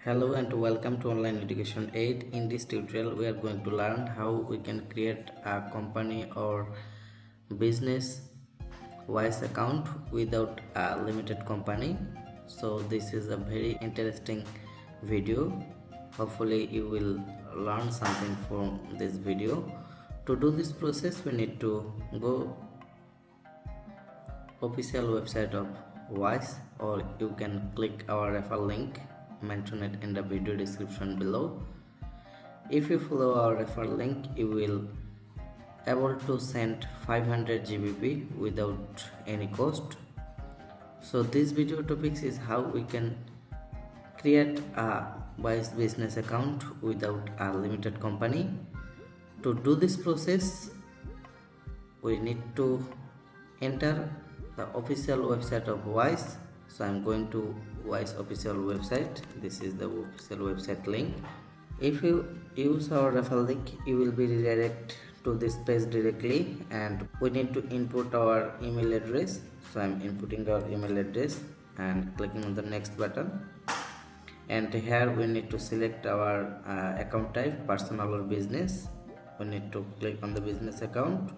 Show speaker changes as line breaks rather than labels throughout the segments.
Hello and welcome to Online Education Aid. In this tutorial we are going to learn how we can create a company or business wise account without a limited company. So this is a very interesting video. Hopefully you will learn something from this video. To do this process we need to go official website of Wise, or you can click our referral link mentioned in the video description below. If you follow our referral link, you will able to send 500 GBP without any cost. So this video topics is how we can create a Wise business account without a limited company. To do this process, we need to enter the official website of Wise. So I'm going to Wise official website. This is the official website link. If you use our referral link, you will be redirected to this page directly, and we need to input our email address. So I'm inputting our email address and clicking on the next button, and here we need to select our account type, personal or business. We need to click on the business account.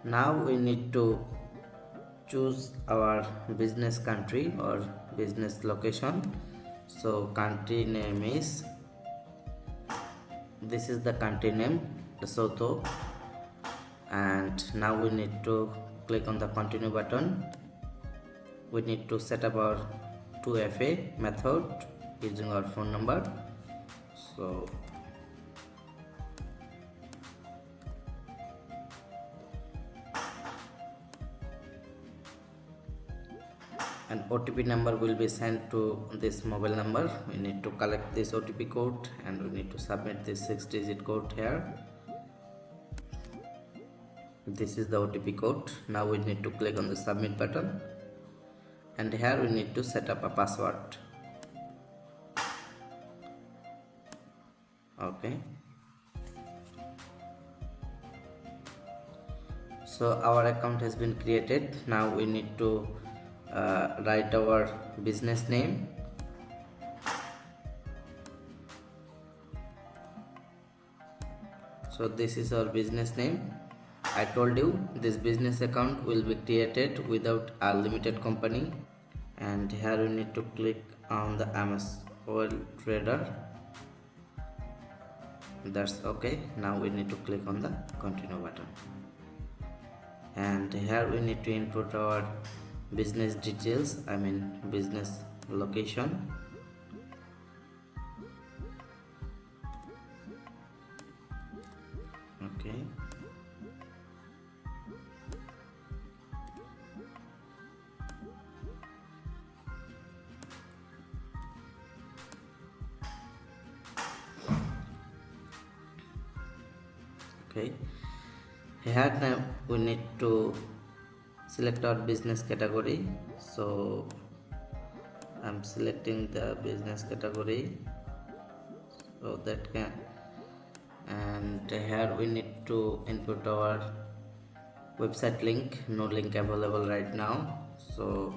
Now we need to choose our business country or business location. So country name is, this is the country name, Lesotho, and now we need to click on the continue button. We need to set up our 2FA method using our phone number. So an OTP number will be sent to this mobile number. We need to collect this OTP code and we need to submit this 6-digit code here. This is the OTP code. Now we need to click on the submit button, and here we need to set up a password. Okay. So our account has been created. Now we need to write our business name. So this is our business name. I told you this business account will be created without a limited company, and here we need to click on the MS Oil Trader. That's okay. Now we need to click on the continue button, and here we need to input our business details, business location. Okay. Okay. Here now we need to select our business category. So I'm selecting the business category, so that can, and here we need to input our website link. No link available right now, so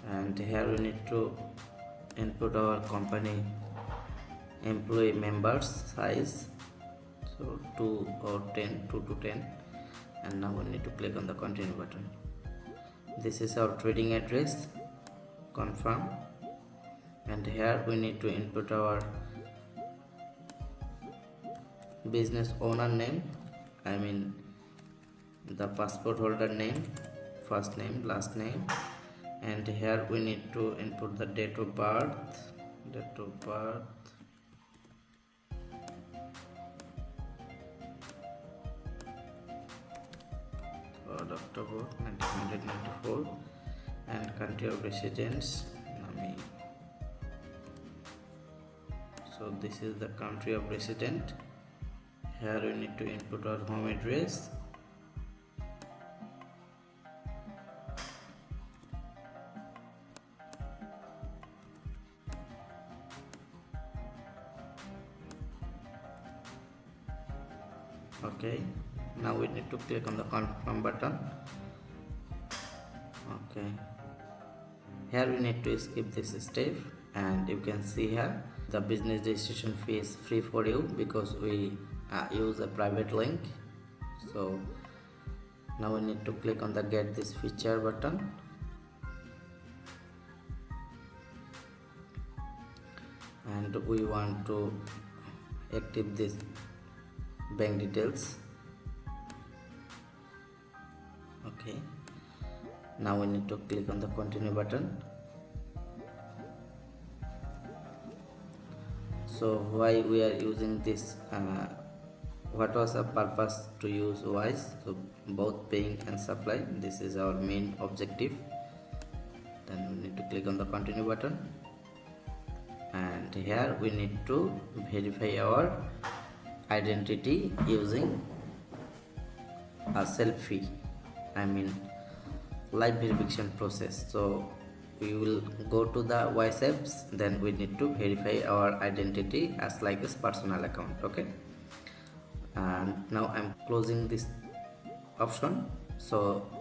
and here we need to input our company employee members size, so 2 or 10, 2 to 10, and now we need to click on the continue button. This is our trading address, confirm, and here we need to input our business owner name, the passport holder name, first name, last name, and here we need to input the date of birth, 3rd October 1994, and country of residence, so this is the country of resident. Here we need to input our home address, Okay, now we need to click on the confirm button. Okay, here we need to skip this step, and you can see here the business registration fee is free for you because we use a private link. So now we need to click on the get this feature button, and we want to active this bank details. Okay, now we need to click on the continue button. So why we are using this, what was the purpose to use Wise? So both paying and supply, this is our main objective. Then we need to click on the continue button, and here we need to verify our identity using a selfie, I mean live verification process. So we will go to the Wise apps, then we need to verify our identity as like this personal account. Okay, and now I'm closing this option so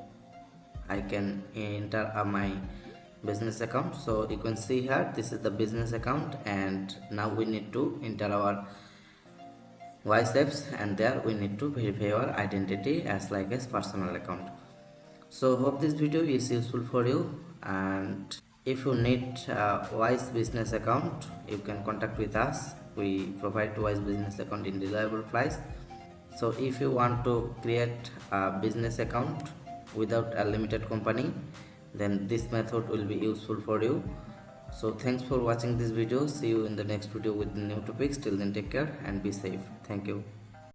I can enter my business account. So you can see here this is the business account, and now we need to enter our Wise apps, and there we need to verify our identity as like as personal account. So hope this video is useful for you, and if you need a Wise business account, you can contact with us. We provide Wise business account in reliable price. So if you want to create a business account without a limited company, then this method will be useful for you. So thanks for watching this video. See you in the next video with new topics. Till then, take care and be safe. Thank you.